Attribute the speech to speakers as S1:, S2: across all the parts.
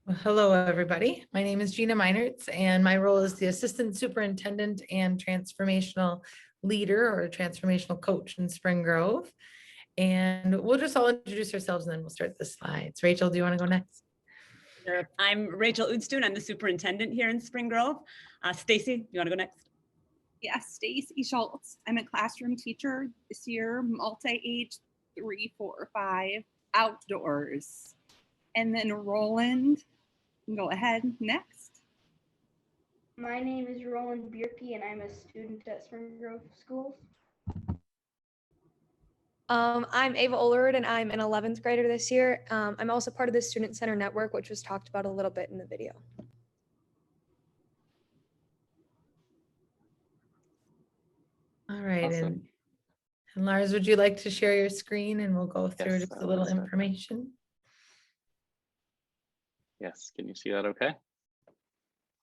S1: Well, hello, everybody. My name is Gina Meinertz, and my role is the Assistant Superintendent and Transformational Leader or Transformational Coach in Spring Grove. And we'll just all introduce ourselves and then we'll start the slides. Rachel, do you want to go next?
S2: Sure. I'm Rachel Udstun. I'm the superintendent here in Spring Grove. Stacy, you want to go next?
S3: Yes, Stacy Schultz. I'm a classroom teacher this year, multi-age 3, 4, 5, outdoors. And then Roland, go ahead, next.
S4: My name is Roland Bierke and I'm a student at Spring Grove Schools.
S5: I'm Ava Olerud and I'm an 11th grader this year. I'm also part of the StudentCentered Network, which was talked about a little bit in the video.
S1: All right.
S6: Awesome.
S1: And Lars, would you like to share your screen and we'll go through
S6: Yes,
S1: just a little information?
S6: Yes, can you see that okay?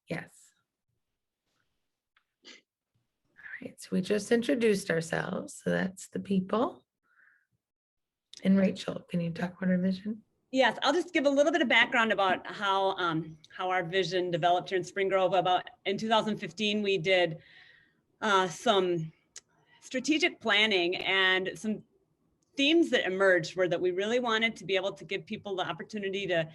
S1: Yes. All right, so we just introduced ourselves. So that's the people. And Rachel, can you talk about our vision?
S2: Yes, I'll just give a little bit of background about how our vision developed here in Spring Grove. In 2015, we did some strategic planning, and some themes that emerged were that we really wanted to be able to give people the opportunity to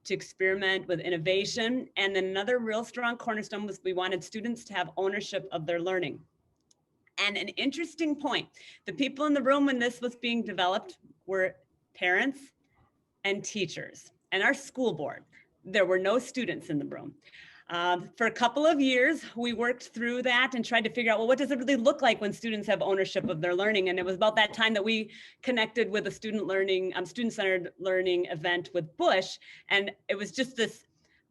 S2: experiment with innovation. And then another real strong cornerstone was we wanted students to have ownership of their learning. And an interesting point, the people in the room when this was being developed were parents and teachers and our school board. There were no students in the room. For a couple of years, we worked through that and tried to figure out, well, what does it really look like when students have ownership of their learning? And it was about that time that we connected with a student-centered learning event with Bush. And it was just this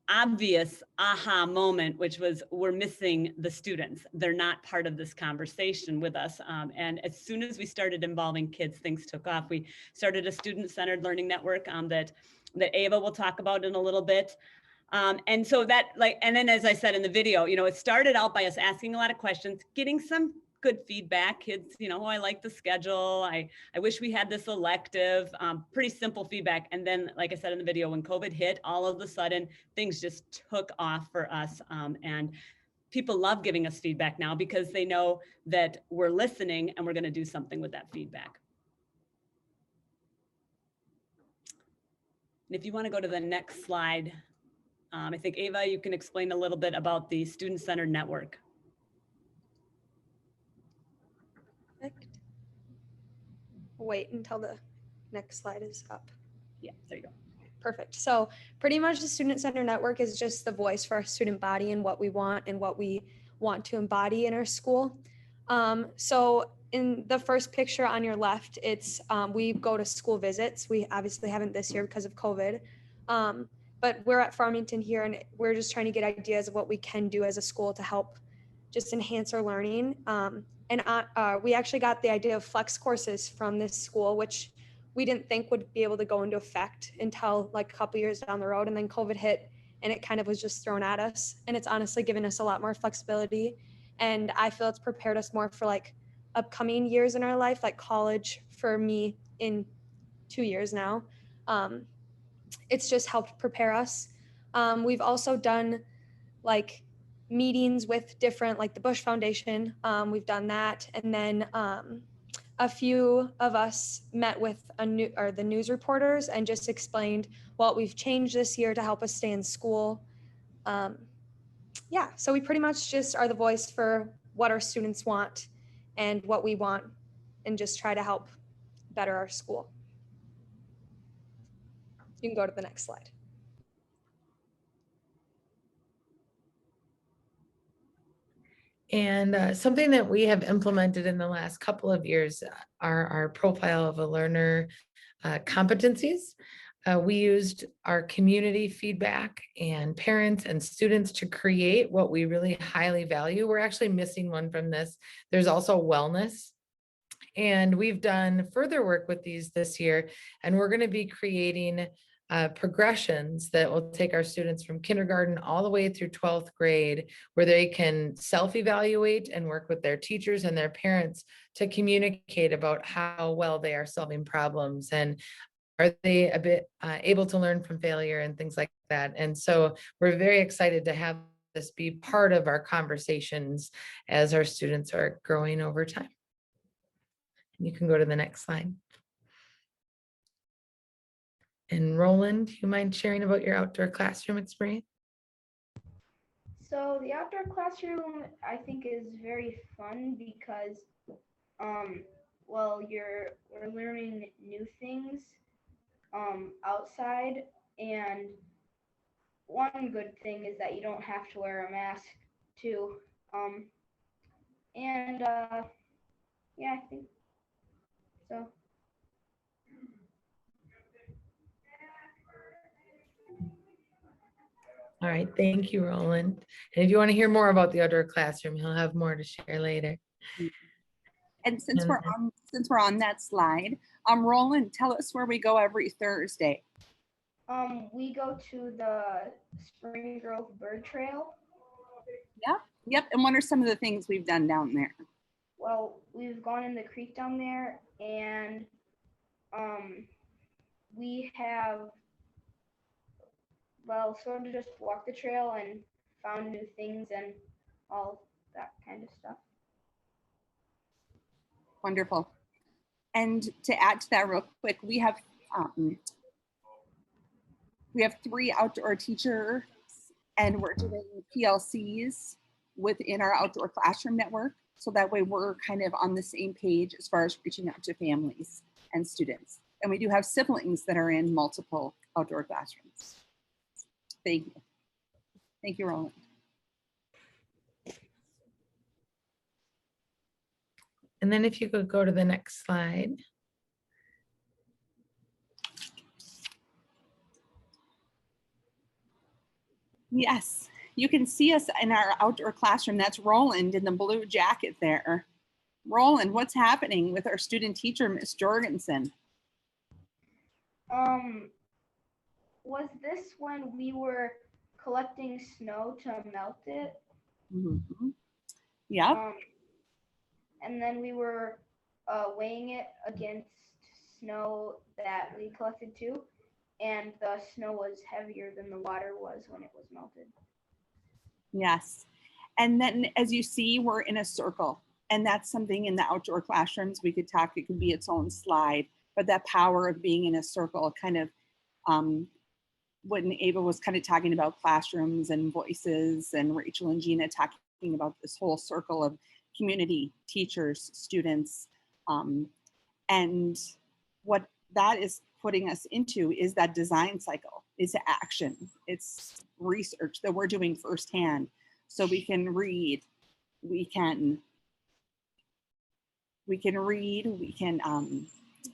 S2: obvious aha moment, which was we're missing the students. They're not part of this conversation with us. And as soon as we started involving kids, things took off. We started a student-centered learning network that Ava will talk about in a little bit. And so and then as I said in the video, it started out by us asking a lot of questions, getting some good feedback. Kids, oh, I like the schedule. I wish we had this elective, pretty simple feedback. And then, like I said in the video, when COVID hit, all of a sudden things just took off for us. And people love giving us feedback now because they know that we're listening and we're going to do something with that feedback. And if you want to go to the next slide, I think Ava, you can explain a little bit about the Student-Centered Network.
S5: Perfect. Wait until the next slide is up.
S2: Yeah, there you go.
S5: Perfect. So pretty much the Student-Centered Network is just the voice for our student body and what we want to embody in our school. So in the first picture on your left, it's we go to school visits. We obviously haven't this year because of COVID. But we're at Farmington here and we're just trying to get ideas of what we can do as a school to help just enhance our learning. We actually got the idea of flex courses from this school, which we didn't think would be able to go into effect until like a couple years down the road. And then COVID hit and it kind of was just thrown at us. And it's honestly given us a lot more flexibility. And I feel it's prepared us more for like upcoming years in our life, like college for me in 2 years now. It's just helped prepare us. We've also done like meetings with different, like the Bush Foundation. We've done that. And then a few of us met with the news reporters and just explained what we've changed this year to help us stay in school. Yeah, so we pretty much just are the voice for what our students want and what we want and just try to help better our school. You can go to the next slide.
S1: And something that we have implemented in the last couple of years are our profile of a learner competencies. We used our community feedback and parents and students to create what we really highly value. We're actually missing one from this. There's also wellness. And we've done further work with these this year, and we're going to be creating progressions that will take our students from kindergarten all the way through 12th grade, where they can self-evaluate and work with their teachers and their parents to communicate about how well they are solving problems. And Are they a bit able to learn from failure and things like that? And so we're very excited to have this be part of our conversations as our students are growing over time. You can go to the next slide. And Roland, do you mind sharing about your outdoor classroom experience?
S4: So the outdoor classroom, I think, is very fun because, well, we're learning new things outside, and one good thing is that you don't have to wear a mask too. And yeah, I think so.
S1: All right, thank you, Roland. And if you want to hear more about the outdoor classroom, he'll have more to share later.
S3: And since we're on that slide, Roland, tell us where we go every Thursday.
S4: We go to the Spring Grove Bird Trail.
S3: Yep. And what are some of the things we've done down there?
S4: Well, we've gone in the creek down there, and we have, well, sort of just walked the trail and found new things and all that kind of stuff.
S3: Wonderful. And to add to that real quick, we have 3 outdoor teachers, and we're doing PLCs within our outdoor classroom network. So that way we're kind of on the same page as far as reaching out to families and students. And we do have siblings that are in multiple outdoor classrooms. Thank you. Thank you, Roland.
S1: And then if you could go to the next slide.
S3: Yes, you can see us in our outdoor classroom. That's Roland in the blue jacket there. Roland, what's happening with our student teacher, Miss Jorgensen?
S4: Was this when we were collecting snow to melt it?
S3: Mm-hmm. Yeah.
S4: And then we were weighing it against snow that we collected too, and the snow was heavier than the water was when it was melted.
S3: Yes. And then as you see, we're in a circle, and that's something in the outdoor classrooms we could talk, it could be its own slide, but that power of being in a circle kind of, when Ava was kind of talking about classrooms and voices, and Rachel and Gina talking about this whole circle of community, teachers, students, and what that is putting us into is that design cycle, is action, it's research that we're doing firsthand. So we can read, we can read,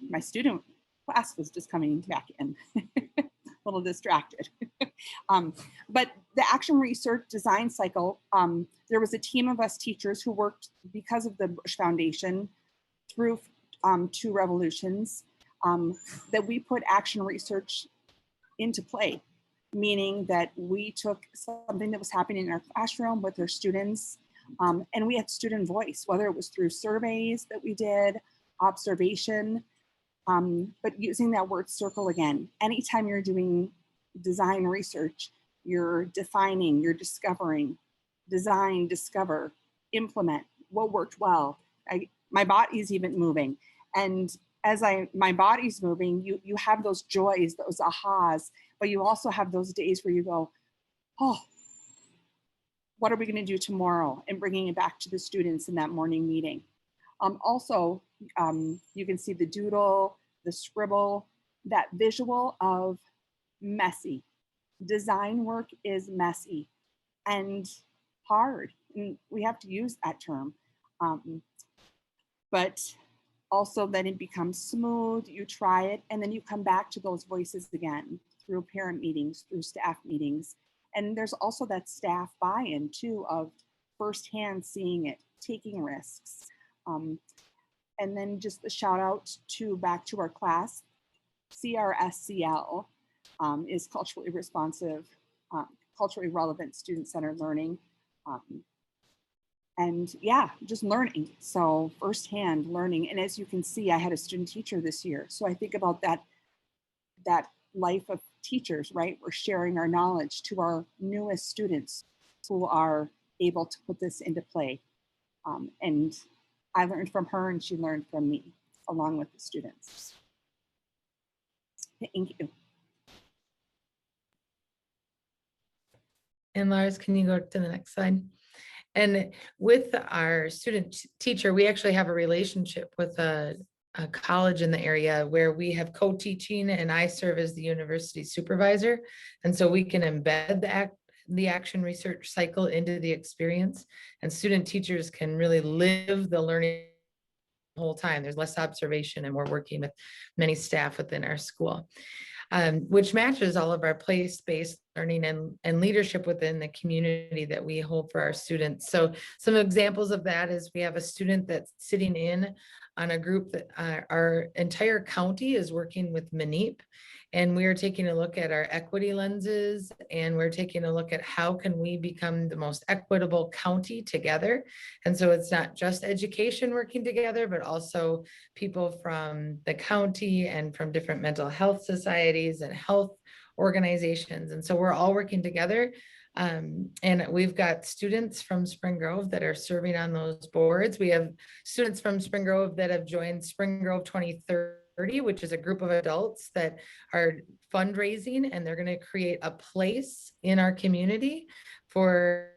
S3: my student class was just coming back in, a little distracted. But the action research design cycle, there was a team of us teachers who worked because of the Bush Foundation through 2 revolutions, that we put action research into play, meaning that we took something that was happening in our classroom with our students, and we had student voice, whether it was through surveys that we did, observation, but using that word circle again. Anytime you're doing design research, you're defining, you're discovering, design, discover, implement what worked well. My body's even moving. And as my body's moving, you have those joys, those ahas, but you also have those days where you go, oh, what are we going to do tomorrow? And bringing it back to the students in that morning meeting. Also, you can see the doodle, the scribble, that visual of messy. Design work is messy and hard, and we have to use that term. But also then it becomes smooth, you try it, and then you come back to those voices again through parent meetings, through staff meetings. And there's also that staff buy-in too, of firsthand seeing it, taking risks. And then just the shout out to back to our class, CRSCL is culturally responsive, culturally relevant student-centered learning. And yeah, just learning. So firsthand learning. And as you can see, I had a student teacher this year. So I think about that that life of teachers, right? We're sharing our knowledge to our newest students who are able to put this into play. And I learned from her and she learned from me along with the students. Thank you.
S1: And Lars, can you go to the next slide? And with our student teacher, we actually have a relationship with a college in the area where we have co-teaching, and I serve as the university supervisor. And so we can embed the action research cycle into the experience, and student teachers can really live the learning the whole time. There's less observation, and we're working with many staff within our school. Which matches all of our place-based learning and leadership within the community that we hold for our students. So some examples of that is we have a student that's sitting in on a group that our entire county is working with MNEEP, and we are taking a look at our equity lenses, and we're taking a look at how can we become the most equitable county together. And so it's not just education working together, but also people from the county and from different mental health societies and health organizations. And so we're all working together. And we've got students from Spring Grove that are serving on those boards. We have students from Spring Grove that have joined Spring Grove 2030, which is a group of adults that are fundraising, and they're going to create a place in our community for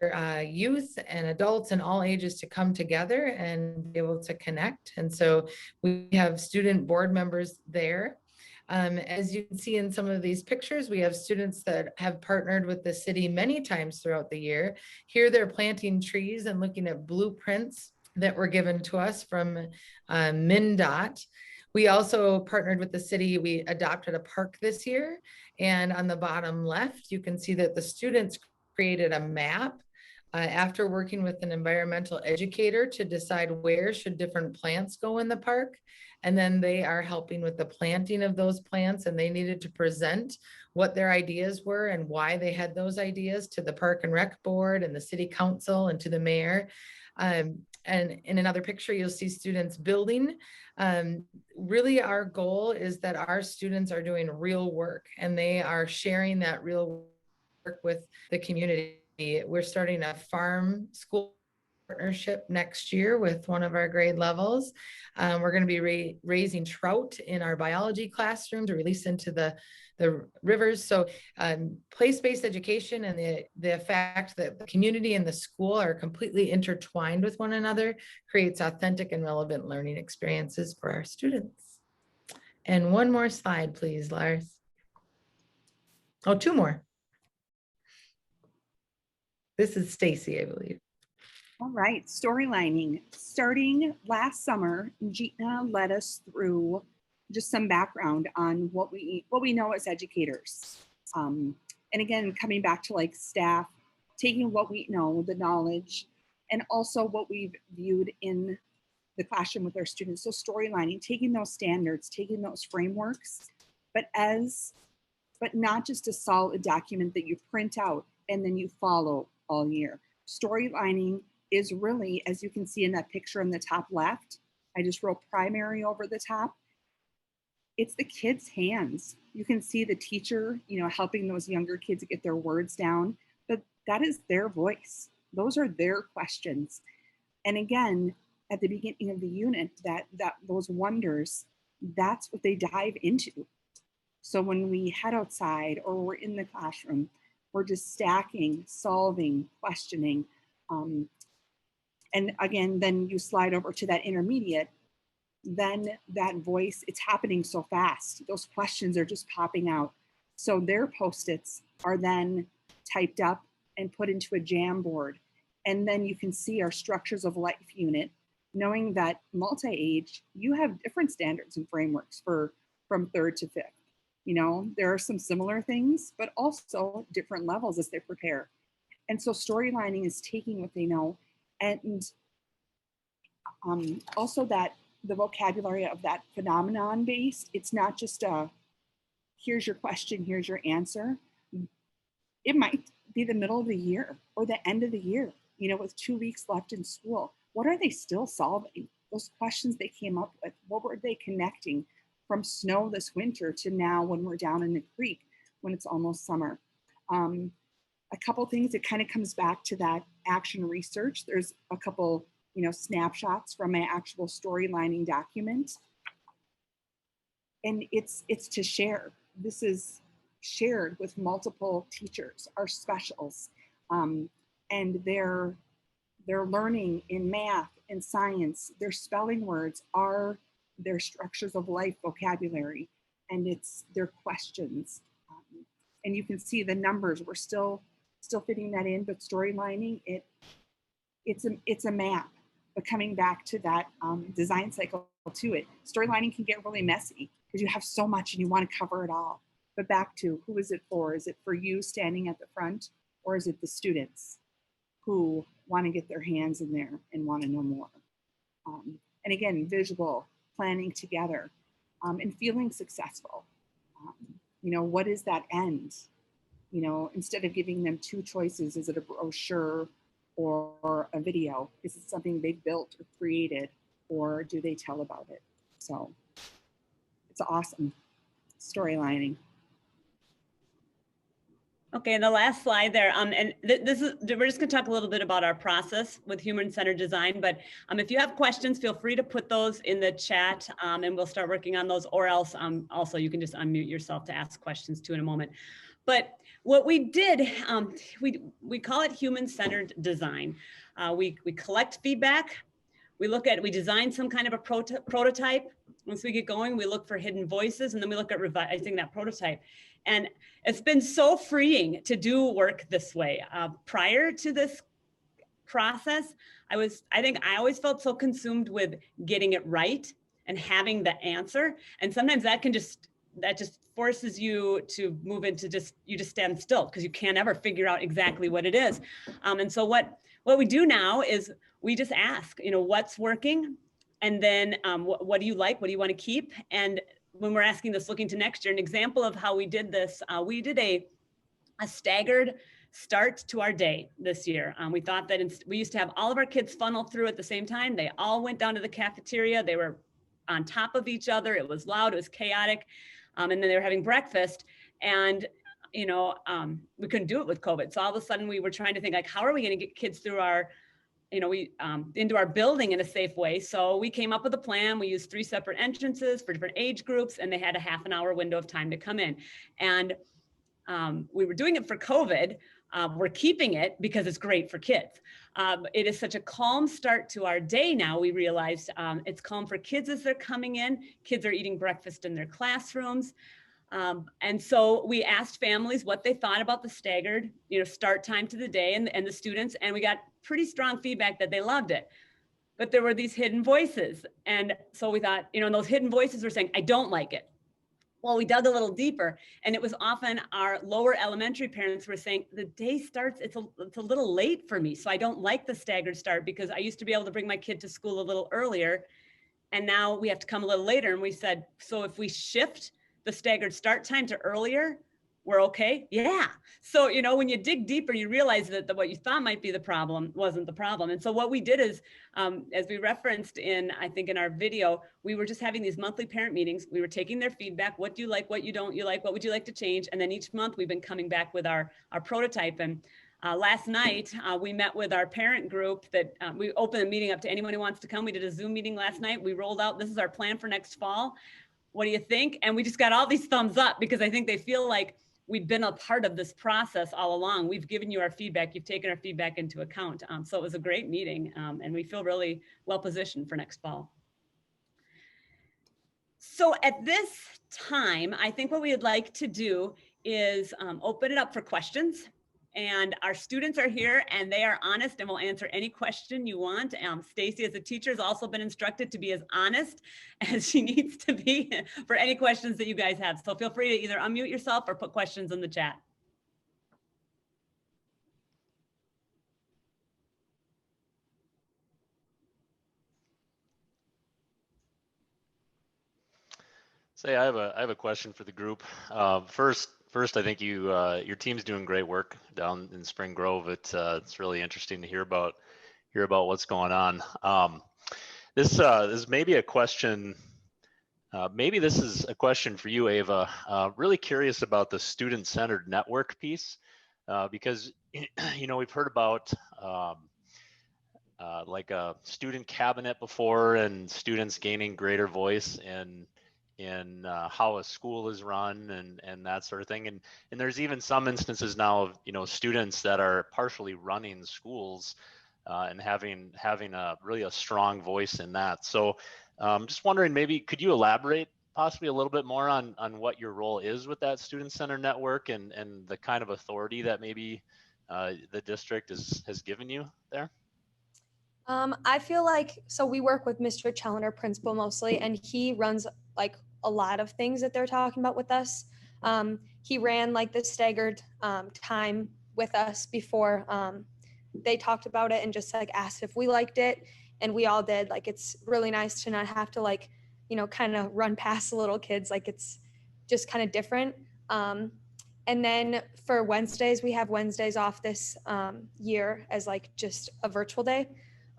S1: youth and adults and all ages to come together and be able to connect. And so we have student board members there. As you can see in some of these pictures, we have students that have partnered with the city many times throughout the year. Here they're planting trees and looking at blueprints that were given to us from MnDOT. We also partnered with the city. We adopted a park this year. And on the bottom left, you can see that the students created a map after working with an environmental educator to decide where should different plants go in the park. And then they are helping with the planting of those plants, and they needed to present what their ideas were and why they had those ideas to the Park and Rec Board and the City Council and to the mayor. And in another picture, you'll see students building. Really, our goal is that our students are doing real work, and they are sharing that real work with the community. We're starting a farm school partnership next year with one of our grade levels. We're going to be raising trout in our biology classroom to release into the rivers. So place-based education and the fact that the community and the school are completely intertwined with one another creates authentic and relevant learning experiences for our students. And one more slide, please, Lars. Oh, two more. This is Stacy, I believe.
S3: All right, storylining. Starting last summer, Gina led us through just some background on what we know as educators. And again, coming back to like staff, taking what we know, the knowledge, and also what we've viewed in the classroom with our students. So storylining, taking those standards, taking those frameworks, but not just a solid document that you print out and then you follow all year. Storylining is really, as you can see in that picture in the top left, I just wrote primary over the top. It's the kids' hands. You can see the teacher, helping those younger kids get their words down, but that is their voice. Those are their questions. And again, at the beginning of the unit, those wonders, that's what they dive into. So when we head outside or we're in the classroom, we're just stacking, solving, questioning. And again, then you slide over to that intermediate, then that voice, it's happening so fast. Those questions are just popping out. So their Post-its are then typed up and put into a Jamboard. And then you can see our structures of life unit, knowing that multi-age, you have different standards and frameworks from third to fifth. There are some similar things, but also different levels as they prepare. And so storylining is taking what they know, and also that the vocabulary of that phenomenon based, it's not just here's your question, here's your answer. It might be the middle of the year or the end of the year, with 2 weeks left in school. What are they still solving? Those questions they came up with, what were they connecting? from snow this winter to now when we're down in the creek when it's almost summer. A couple things, it kind of comes back to that action research. There's a couple, snapshots from my actual storylining document. And it's to share. This is shared with multiple teachers, our specials, and their learning in math and science, their spelling words are their structures of life vocabulary, and it's their questions. And you can see the numbers, we're still fitting that in, but storylining, it's a map. But coming back to that design cycle to it, storylining can get really messy because you have so much and you want to cover it all. But back to, who is it for? Is it for you standing at the front, or is it the students who want to get their hands in there and want to know more? And again, visual, planning together, and feeling successful. What is that end? Instead of giving them two choices, is it a brochure or a video? Is it something they built or created, or do they tell about it? So it's awesome storylining.
S2: Okay, and the last slide there, and this is, we're just going to talk a little bit about our process with human-centered design, but if you have questions, feel free to put those in the chat, and we'll start working on those, or else also you can just unmute yourself to ask questions too in a moment. But what we did, we call it human-centered design. We collect feedback, we design some kind of a prototype. Once we get going, we look for hidden voices, and then we look at revising that prototype. And it's been so freeing to do work this way. Prior to this process, I think I always felt so consumed with getting it right and having the answer. And sometimes that just forces you to move into you just stand still because you can't ever figure out exactly what it is. And so what we do now is we just ask, what's working? And then what do you like? What do you want to keep? And when we're asking this, looking to next year, an example of how we did this, we did a staggered start to our day this year. We thought that we used to have all of our kids funnel through at the same time. They all went down to the cafeteria. They were on top of each other. It was loud, it was chaotic. And then they were having breakfast. And we couldn't do it with COVID. So all of a sudden we were trying to think, like, how are we going to get kids through our into our building in a safe way. So we came up with a plan. We used 3 separate entrances for different age groups, and they had a half an hour window of time to come in. And we were doing it for COVID. We're keeping it because it's great for kids. It is such a calm start to our day now. We realized it's calm for kids as they're coming in. Kids are eating breakfast in their classrooms. And so we asked families what they thought about the staggered, start time to the day and the students, and we got pretty strong feedback that they loved it. But there were these hidden voices. And so we thought, and those hidden voices were saying, I don't like it. Well, we dug a little deeper, and it was often our lower elementary parents were saying, the day starts, it's a little late for me. So I don't like the staggered start because I used to be able to bring my kid to school a little earlier. And now we have to come a little later. And we said, so if we shift the staggered start time to earlier, we're okay. Yeah. So, when you dig deeper, you realize that what you thought might be the problem wasn't the problem. And so what we did is, as we referenced I think in our video, we were just having these monthly parent meetings. We were taking their feedback. What do you like? What you don't you like? What would you like to change? And then each month we've been coming back with our prototype. And last night we met with our parent group that we opened the meeting up to anyone who wants to come. We did a Zoom meeting last night. We rolled out, this is our plan for next fall. What do you think? And we just got all these thumbs up because I think they feel like we've been a part of this process all along. We've given you our feedback. You've taken our feedback into account. So it was a great meeting, and we feel really well positioned for next fall. So at this time, I think what we would like to do is open it up for questions. And our students are here and they are honest and will answer any question you want. Stacy, as a teacher, has also been instructed to be as honest as she needs to be for any questions that you guys have. So feel free to either unmute yourself or put questions in the chat.
S7: Say, I have a question for the group. First, I think your team's doing great work down in Spring Grove. It's really interesting to hear about what's going on. This is maybe a question Maybe this is a question for you, Ava. Really curious about the student-centered network piece, because we've heard about like a student cabinet before, and students gaining greater voice in how a school is run and that sort of thing. And there's even some instances now of students that are partially running schools and having a strong voice in that. So just wondering, maybe could you elaborate possibly a little bit more on what your role is with that student-centered network and the kind of authority that maybe the district has given you there?
S5: I feel like, so we work with Mr. Challenger, principal mostly, and he runs like a lot of things that they're talking about with us. He ran like the staggered time with us before they talked about it and just like asked if we liked it. And we all did. Like, it's really nice to not have to like, kind of run past the little kids. Like, it's just kind of different. And then for Wednesdays, we have Wednesdays off this year as like just a virtual day.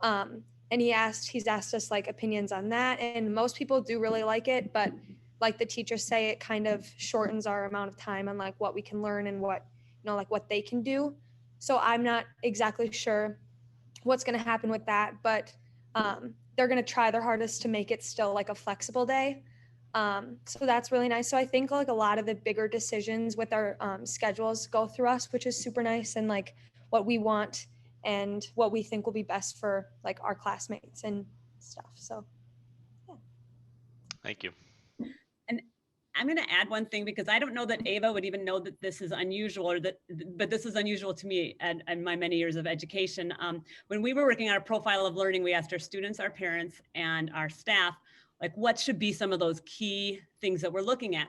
S5: And he's asked us like opinions on that. And most people do really like it, but like the teachers say, it kind of shortens our amount of time on like what we can learn and what, like what they can do. So I'm not exactly sure what's going to happen with that, but they're going to try their hardest to make it still like a flexible day. So that's really nice. So I think like a lot of the bigger decisions with our schedules go through us, which is super nice, and like what we want and what we think will be best for like our classmates and stuff. So yeah.
S7: Thank you.
S2: And I'm going to add one thing, because I don't know that Ava would even know that this is unusual, but this is unusual to me and my many years of education. When we were working on our profile of learning, we asked our students, our parents, and our staff, like, what should be some of those key things that we're looking at?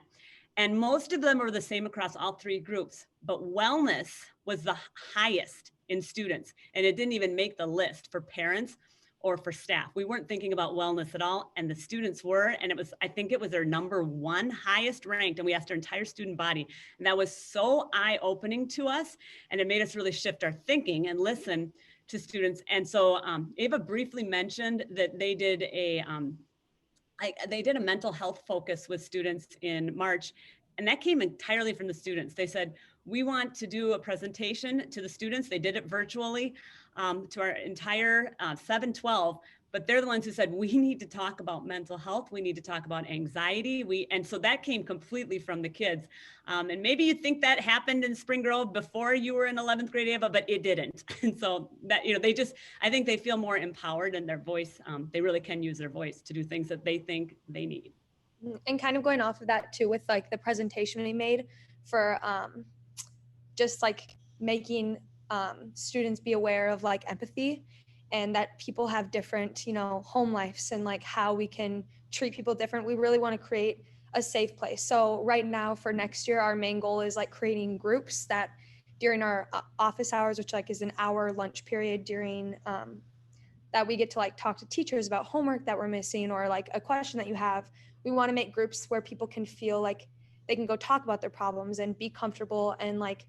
S2: And most of them were the same across all three groups, but wellness was the highest in students, and it didn't even make the list for parents or for staff. We weren't thinking about wellness at all, and the students were, and I think it was their number one highest ranked, and we asked our entire student body, and that was so eye-opening to us, and it made us really shift our thinking and listen to students. And so Ava briefly mentioned that they did a mental health focus with students in March, and that came entirely from the students. They said, we want to do a presentation to the students. They did it virtually to our entire 712, but they're the ones who said, we need to talk about mental health. We need to talk about anxiety. And so that came completely from the kids. And maybe you think that happened in Spring Grove before you were in 11th grade, Ava, but it didn't. And so that, I think they feel more empowered in their voice. They really can use their voice to do things that they think they need.
S5: And kind of going off of that too, with like the presentation we made for just like making students be aware of like empathy, and that people have different, home lives, and like how we can treat people different. We really want to create a safe place. So right now for next year, our main goal is like creating groups that during our office hours, which like is an hour lunch period during that we get to like talk to teachers about homework that we're missing, or like a question that you have. We want to make groups where people can feel like they can go talk about their problems and be comfortable. And like,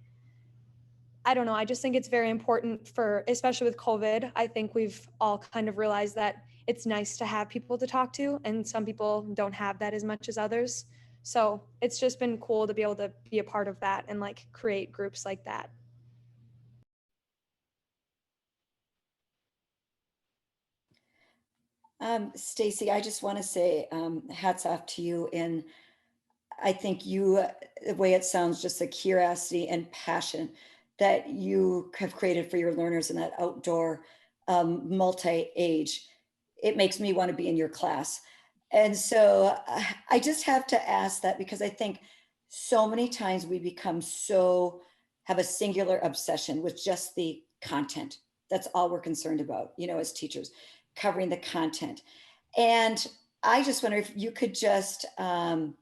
S5: I don't know, I just think it's very important for, especially with COVID, I think we've all kind of realized that it's nice to have people to talk to, and some people don't have that as much as others. So it's just been cool to be able to be a part of that and like create groups like that.
S8: Stacy, I just want to say hats off to you. And I think you, the way it sounds, just the curiosity and passion that you have created for your learners in that outdoor multi-age, it makes me want to be in your class. And so I just have to ask that, because I think so many times we have a singular obsession with just the content. That's all we're concerned about, as teachers, covering the content. And I just wonder if you could just kind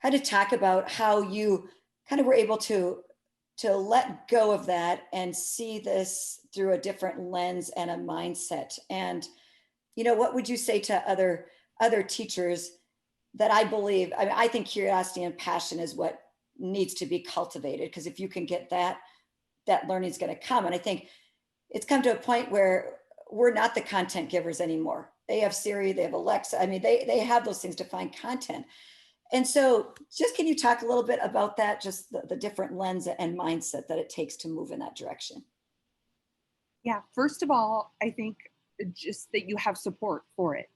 S8: of talk about how you kind of were able to let go of that and see this through a different lens and a mindset. And, what would you say to other teachers that I think curiosity and passion is what needs to be cultivated, because if you can get that learning is going to come. And I think it's come to a point where we're not the content givers anymore. they have Siri, they have Alexa. I mean, they have those things to find content. And so just, can you talk a little bit about that, just the different lens and mindset that it takes to move in that direction?
S3: Yeah, first of all, I think just that you have support for it.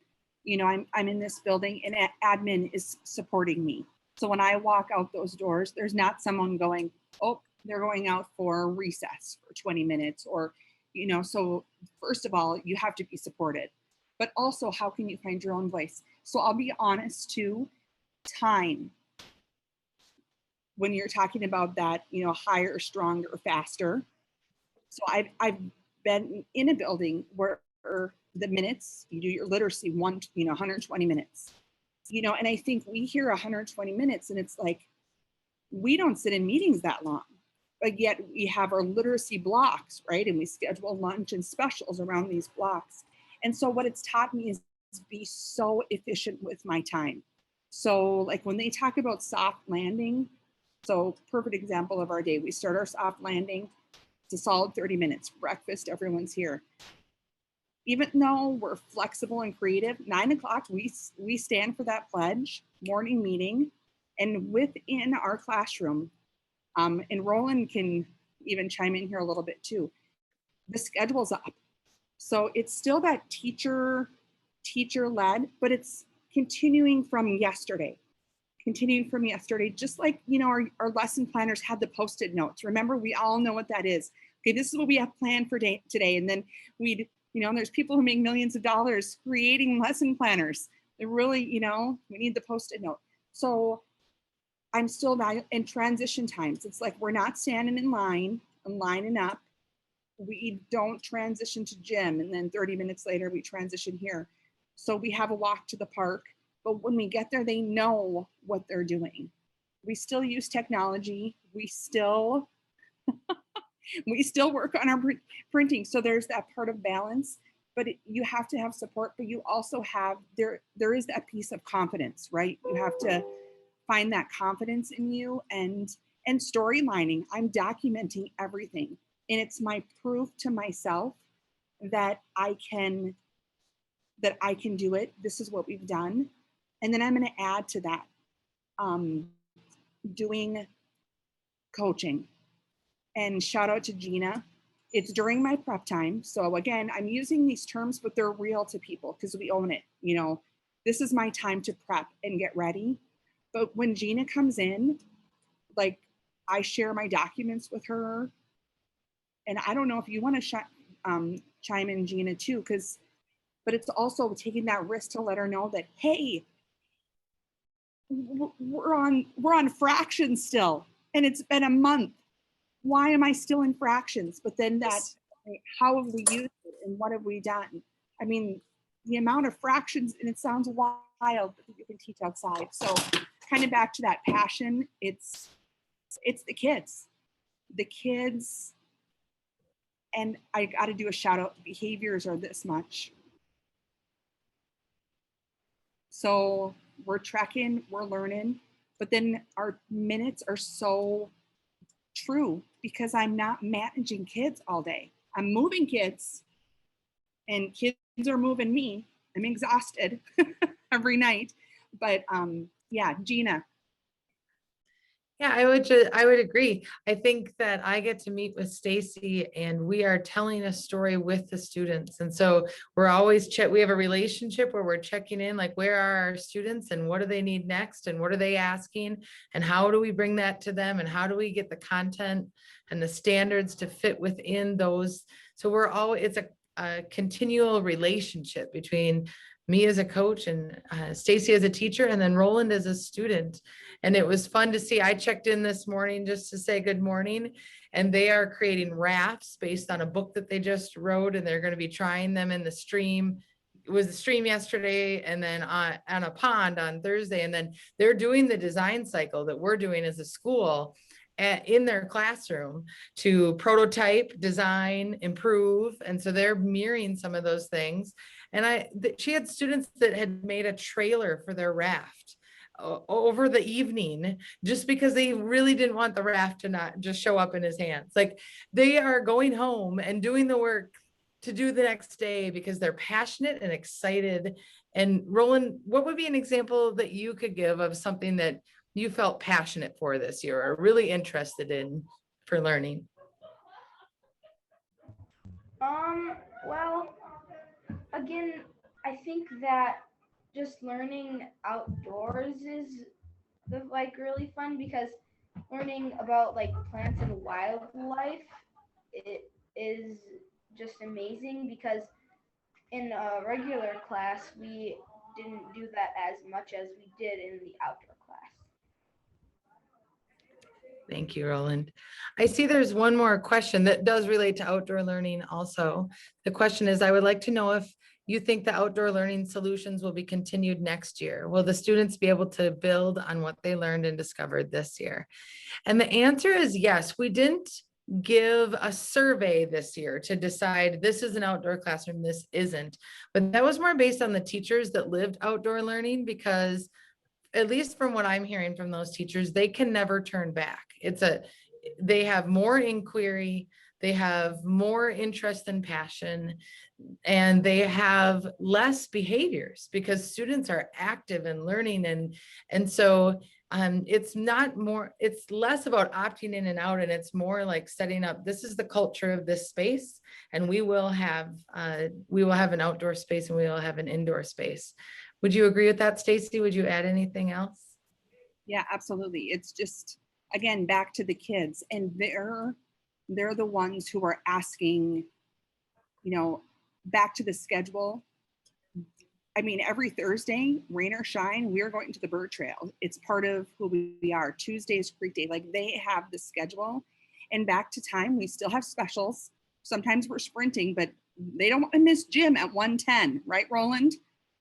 S3: You know, I'm in this building and admin is supporting me. So when I walk out those doors, there's not someone going, oh, they're going out for recess for 20 minutes or, you know, so first of all, you have to be supported, but also how can you find your own voice? So I'll be honest too, time. When you're talking about that, you know, higher, stronger, faster. So I've been in a building where the minutes, you do your literacy 120 minutes, you know, and I think we hear 120 minutes and it's like, we don't sit in meetings that long, but yet we have our literacy blocks, right? And we schedule lunch and specials around these blocks. And so what it's taught me is to be so efficient with my time. So like when they talk about soft landing, so perfect example of our day, we start our soft landing, it's a solid 30 minutes, breakfast, everyone's here. Even though we're flexible and creative, 9 o'clock, we stand for that pledge, morning meeting, and within our classroom, and Roland can even chime in here a little bit too, the schedule's up. So it's still that teacher-led, but it's continuing from yesterday, just like, you know, our lesson planners had the Post-it notes. Remember, we all know what that is. Okay, this is what we have planned for today. And then we'd, you know, there's people who make millions of dollars creating lesson planners. They really, you know, we need the Post-it note. So I'm still in transition times. It's like, we're not standing in line and lining up. We don't transition to gym. And then 30 minutes later, we transition here. So we have a walk to the park. But when we get there, they know what they're doing. We still use technology. We still work on our printing. So there's that part of balance, but you have to have support, but you also have, there is that piece of confidence, right? You have to find that confidence in you and storylining. I'm documenting everything. And it's my proof to myself that I can do it. This is what we've done. And then I'm going to add to that, doing coaching. And shout out to Gina. It's during my prep time. So again, I'm using these terms, but they're real to people because we own it. You know, this is my time to prep and get ready. But when Gina comes in, like, I share my documents with her. And I don't know if you want to chime in, Gina, too, but it's also taking that risk to let her know that, hey, we're on fractions still, and it's been a month. Why am I still in fractions? But then how have we used it and what have we done? I mean, the amount of fractions, and it sounds wild, but you can teach outside. So kind of back to that passion, it's the kids, and I got to do a shout out. Behaviors are this much. So we're tracking, we're learning, but then our minutes are so true because I'm not managing kids all day. I'm moving kids and kids are moving me. I'm exhausted every night, but yeah, Gina.
S1: Yeah, I would agree. I think that I get to meet with Stacy and we are telling a story with the students. And so we're always we have a relationship where we're checking in, like, where are our students and what do they need next? And what are they asking? And how do we bring that to them? And how do we get the content and the standards to fit within those? So it's a continual relationship between me as a coach and Stacy as a teacher, and then Roland as a student. And it was fun to see. I checked in this morning just to say good morning, and they are creating rafts based on a book that they just wrote, and they're going to be trying them in the stream. It was the stream yesterday, and then on a pond on Thursday. And then they're doing the design cycle that we're doing as a school in their classroom to prototype, design, improve. And so they're mirroring some of those things. And she had students that had made a trailer for their raft over the evening, just because they really didn't want the raft to not just show up in his hands. Like, they are going home and doing the work to do the next day because they're passionate and excited. And Roland, what would be an example that you could give of something that you felt passionate for this year or really interested in for learning?
S4: Well, again, I think that just learning outdoors is like really fun because learning about like plants and wildlife, it is just amazing because in a regular class we didn't do that as much as we did in the outdoor class.
S1: Thank you, Roland. I see there's one more question that does relate to outdoor learning also. The question is, I would like to know if you think the outdoor learning solutions will be continued next year. Will the students be able to build on what they learned and discovered this year? And the answer is yes. We didn't give a survey this year to decide this is an outdoor classroom, this isn't. But that was more based on the teachers that lived outdoor learning because at least from what I'm hearing from those teachers, they can never turn back. They have more inquiry, they have more interest and passion, and they have less behaviors because students are active and learning. And so it's less about opting in and out, and it's more like setting up, this is the culture of this space, and we will have an outdoor space and we will have an indoor space. Would you agree with that, Stacy? Would you add anything else?
S3: Yeah, absolutely. It's just, again, back to the kids, and they're the ones who are asking, back to the schedule. I mean, every Thursday, rain or shine, we are going to the bird trail. It's part of who we are. Tuesday is Creek Day. Like, they have the schedule. And back to time, we still have specials. Sometimes we're sprinting, but they don't want to miss gym at 1:10, right, Roland?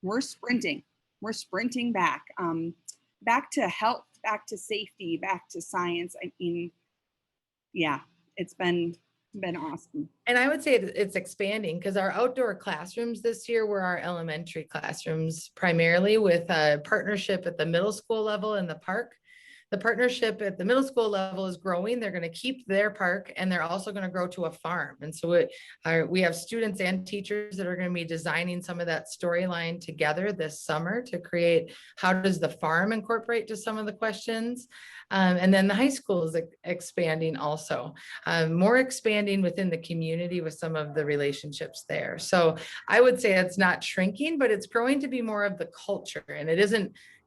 S3: We're sprinting back. Back to health, back to safety, back to science. I mean, yeah, it's been awesome.
S1: And I would say it's expanding because our outdoor classrooms this year were our elementary classrooms primarily, with a partnership at the middle school level in the park. The partnership at the middle school level is growing. They're going to keep their park, and they're also going to grow to a farm. And so we have students and teachers that are going to be designing some of that storyline together this summer to create, how does the farm incorporate to some of the questions? And then the high school is expanding also, more expanding within the community with some of the relationships there. So I would say it's not shrinking, but it's growing to be more of the culture. And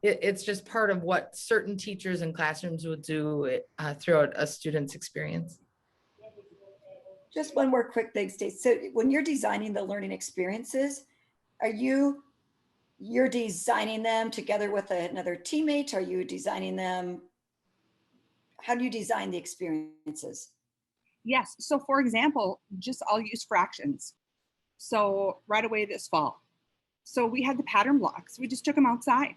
S1: it's just part of what certain teachers and classrooms would do throughout a student's experience.
S8: Just one more quick thing, Stacey. So when you're designing the learning experiences, you're designing them together with another teammate? Are you designing them? How do you design the experiences?
S3: Yes. So for example, I'll use fractions. So right away this fall. So we had the pattern blocks. We just took them outside.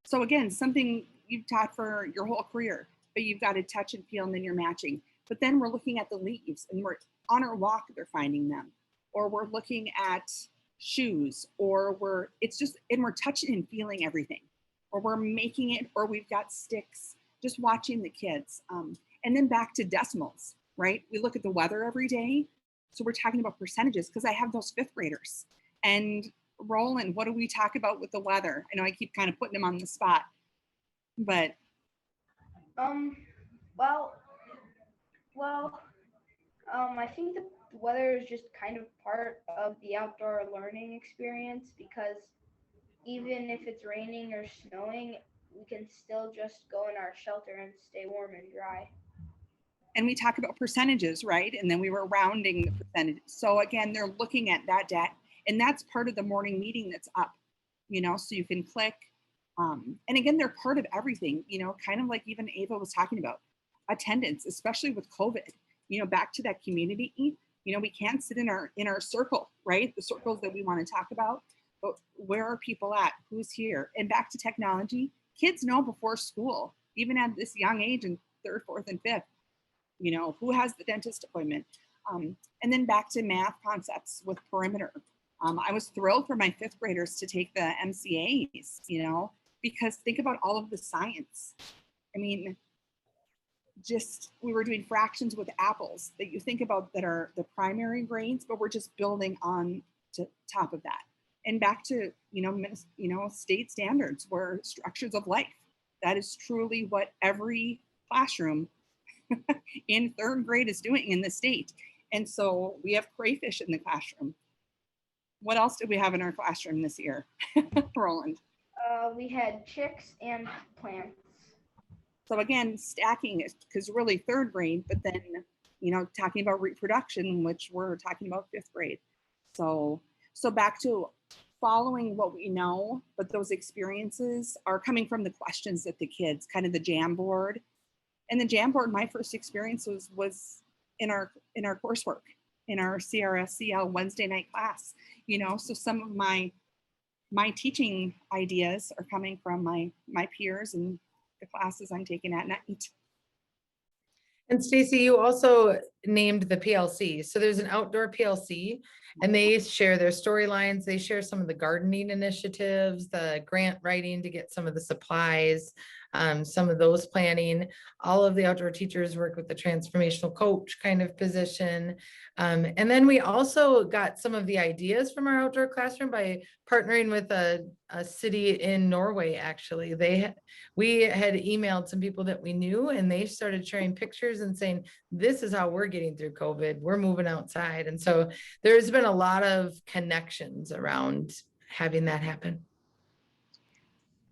S3: So again, something you've taught for your whole career, but you've got to touch and feel, and then you're matching. But then we're looking at the leaves, and we're on our walk, they're finding them. Or we're looking at shoes, or we're touching and feeling everything. Or we're making it, or we've got sticks, just watching the kids. And then back to decimals, right? We look at the weather every day. So we're talking about percentages because I have those 5th graders. And Roland, what do we talk about with the weather? I know I keep kind of putting him on the spot, but.
S4: I think the weather is just kind of part of the outdoor learning experience because even if it's raining or snowing, we can still just go in our shelter and stay warm and dry.
S3: And we talk about percentages, right? And then we were rounding the percentages. So again, they're looking at that data, and that's part of the morning meeting that's up, so you can click. And again, they're part of everything, kind of like even Ava was talking about attendance, especially with COVID, back to that community. We can't sit in our circle, right? The circles that we want to talk about, but where are people at? Who's here? And back to technology, kids know before school, even at this young age in 3rd, 4th, and 5th, who has the dentist appointment. And then back to math concepts with perimeter. I was thrilled for my 5th graders to take the MCAs, because think about all of the science. I mean, just, we were doing fractions with apples that you think about that are the primary grades, but we're just building on to top of that. And back to, state standards were structures of life. That is truly what every classroom in third grade is doing in the state. And so we have crayfish in the classroom. What else did we have in our classroom this year, Roland?
S4: We had chicks and plants.
S3: So again, stacking is because really third grade, but then, talking about reproduction, which we're talking about fifth grade. So back to following what we know, but those experiences are coming from the questions that the kids, kind of the Jamboard. And the Jamboard, my first experience was in our coursework, in our CRSCL Wednesday night class, so some of my teaching ideas are coming from my peers and the classes I'm taking at night.
S1: And Stacy, you also named the PLC. So there's an outdoor PLC and they share their storylines. They share some of the gardening initiatives, the grant writing to get some of the supplies, some of those planning. All of the outdoor teachers work with the transformational coach kind of position. And then we also got some of the ideas from our outdoor classroom by partnering with a city in Norway, actually. We had emailed some people that we knew and they started sharing pictures and saying, this is how we're getting through COVID. We're moving outside. And so there's been a lot of connections around having that happen.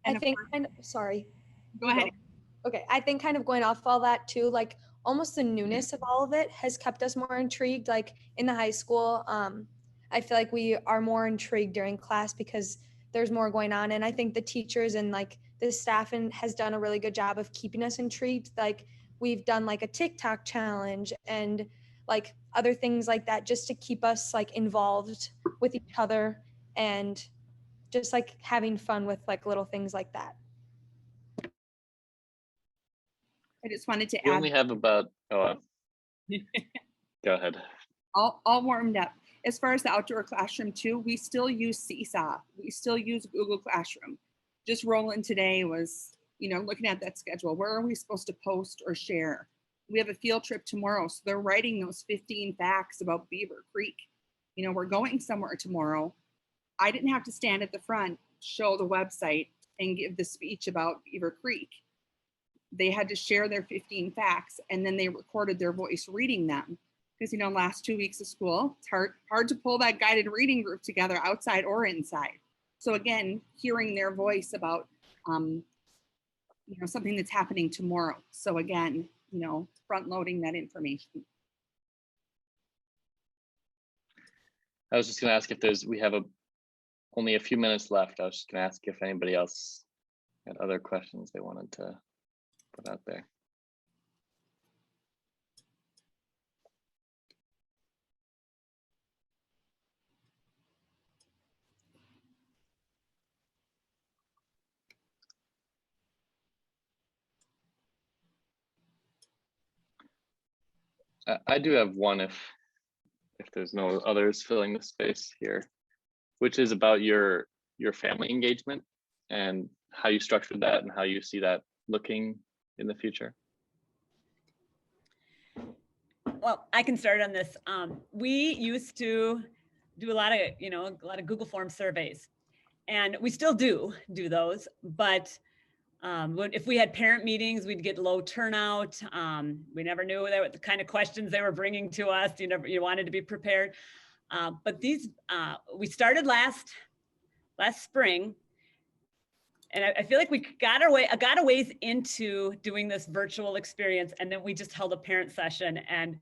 S5: I think sorry.
S3: Go ahead.
S5: Okay, I think kind of going off all that too, like almost the newness of all of it has kept us more intrigued. Like in the high school, I feel like we are more intrigued during class because there's more going on. And I think the teachers and like the staff has done a really good job of keeping us intrigued. Like we've done like a TikTok challenge and like other things like that, just to keep us like involved with each other and just like having fun with like little things like that.
S3: I just wanted to
S6: We
S3: add.
S6: only have about, go ahead.
S3: All warmed up. As far as the outdoor classroom too, we still use Seesaw. We still use Google Classroom. Just Roland today was, looking at that schedule. Where are we supposed to post or share? We have a field trip tomorrow. So they're writing those 15 facts about Beaver Creek. We're going somewhere tomorrow. I didn't have to stand at the front, show the website and give the speech about Beaver Creek. They had to share their 15 facts and then they recorded their voice reading them. Because, last 2 weeks of school, it's hard to pull that guided reading group together outside or inside. So again, hearing their voice about, something that's happening tomorrow. So again, front loading that information.
S6: I was just going to ask if we have only a few minutes left. I was just going to ask if anybody else had other questions they wanted to put out there. I do have one if there's no others filling the space here, which is about your family engagement and how you structured that and how you see that looking in the future.
S2: Well, I can start on this. We used to do a lot of Google Form surveys, and we still do those, but if we had parent meetings, we'd get low turnout. We never knew what the kind of questions they were bringing to us. You wanted to be prepared. But these, we started last spring, and I feel like we got a ways into doing this virtual experience, and then we just held a parent session, and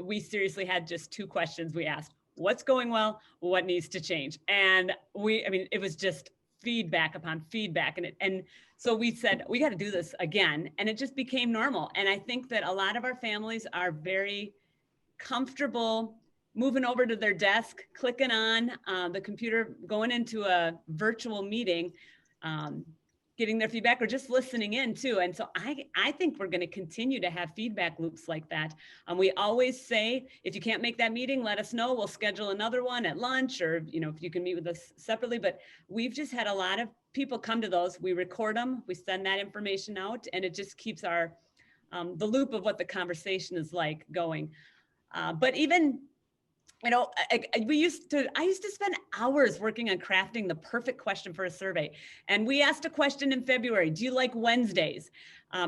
S2: we seriously had just 2 questions we asked: what's going well, what needs to change? And it was just feedback upon feedback, and so we said we got to do this again, and it just became normal. And I think that a lot of our families are very comfortable moving over to their desk, clicking on the computer, going into a virtual meeting, getting their feedback, or just listening in too. And so I think we're going to continue to have feedback loops like that. We always say, if you can't make that meeting, let us know. We'll schedule another one at lunch, or if you can meet with us separately. But we've just had a lot of people come to those. We record them, we send that information out, and it just keeps our the loop of what the conversation is like going. But even, you know, I used to spend hours working on crafting the perfect question for a survey. And we asked a question in February, do you like Wednesdays?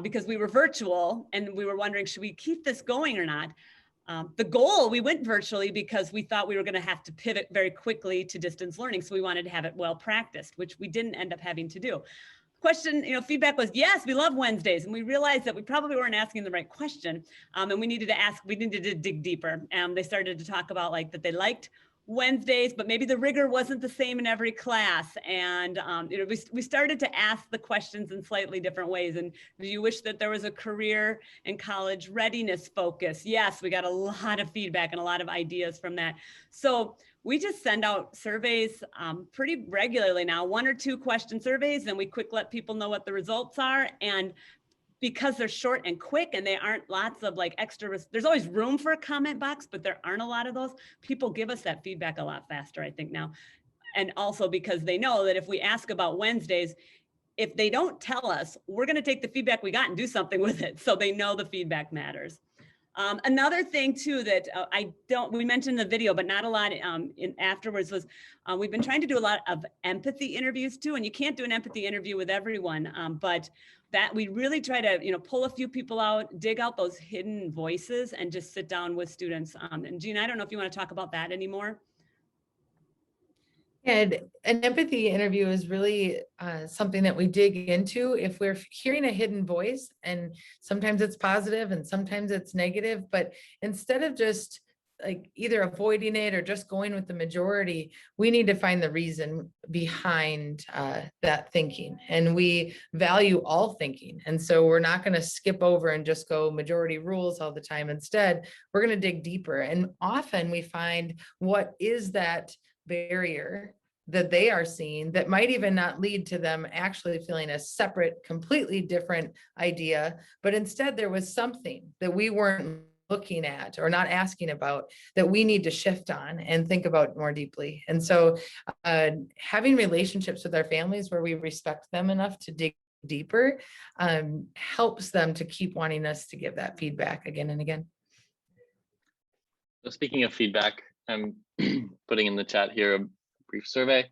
S2: Because we were virtual and we were wondering, should we keep this going or not? The goal, we went virtually because we thought we were going to have to pivot very quickly to distance learning. So we wanted to have it well practiced, which we didn't end up having to do. Question, you know, feedback was, yes, we love Wednesdays. And we realized that we probably weren't asking the right question. And we needed to dig deeper. They started to talk about like that they liked Wednesdays, but maybe the rigor wasn't the same in every class. And you know, we started to ask the questions in slightly different ways. And do you wish that there was a career and college readiness focus? Yes, we got a lot of feedback and a lot of ideas from that. So we just send out surveys pretty regularly now, 1 or 2 question surveys, and we quick let people know what the results are. And because they're short and quick and they aren't lots of like extra, there's always room for a comment box, but there aren't a lot of those. People give us that feedback a lot faster, I think now. And also because they know that if we ask about Wednesdays, if they don't tell us, we're going to take the feedback we got and do something with it. So they know the feedback matters. Another thing too that we mentioned in the video, but not a lot afterwards was we've been trying to do a lot of empathy interviews too, and you can't do an empathy interview with everyone, but that we really try to, you know, pull a few people out, dig out those hidden voices and just sit down with students. And Gina, I don't know if you want to talk about that anymore.
S1: And an empathy interview is really something that we dig into if we're hearing a hidden voice, and sometimes it's positive and sometimes it's negative, but instead of just like either avoiding it or just going with the majority, we need to find the reason behind that thinking. And we value all thinking. And so we're not going to skip over and just go majority rules all the time. Instead, we're going to dig deeper. And often we find what is that barrier that they are seeing that might even not lead to them actually feeling a separate, completely different idea, but instead there was something that we weren't looking at or not asking about that we need to shift on and think about more deeply. And so having relationships with our families where we respect them enough to dig deeper helps them to keep wanting us to give that feedback again and again.
S6: So speaking of feedback, I'm putting in the chat here a brief survey.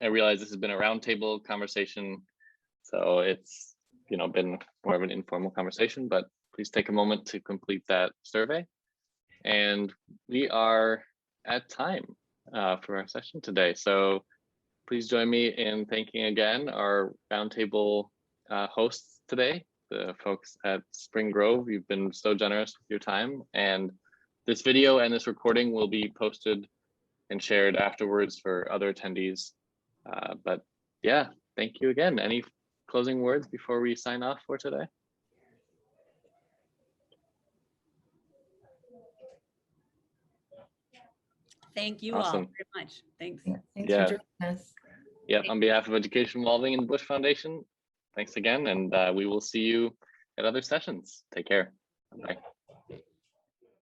S6: I realize this has been a roundtable conversation, so it's, you know, been more of an informal conversation, but please take a moment to complete that survey. And we are at time for our session today. So please join me in thanking again our roundtable hosts today, the folks at Spring Grove. You've been so generous with your time, and this video and this recording will be posted and shared afterwards for other attendees. But yeah, thank you again. Any closing words before we sign off for today?
S2: Thank you
S6: Awesome.
S2: all very much. Thanks.
S1: Thanks
S6: Yeah.
S1: for joining us.
S6: Yep, on behalf of Education Evolving and Bush Foundation, thanks again, and we will see you at other sessions. Take care. Bye.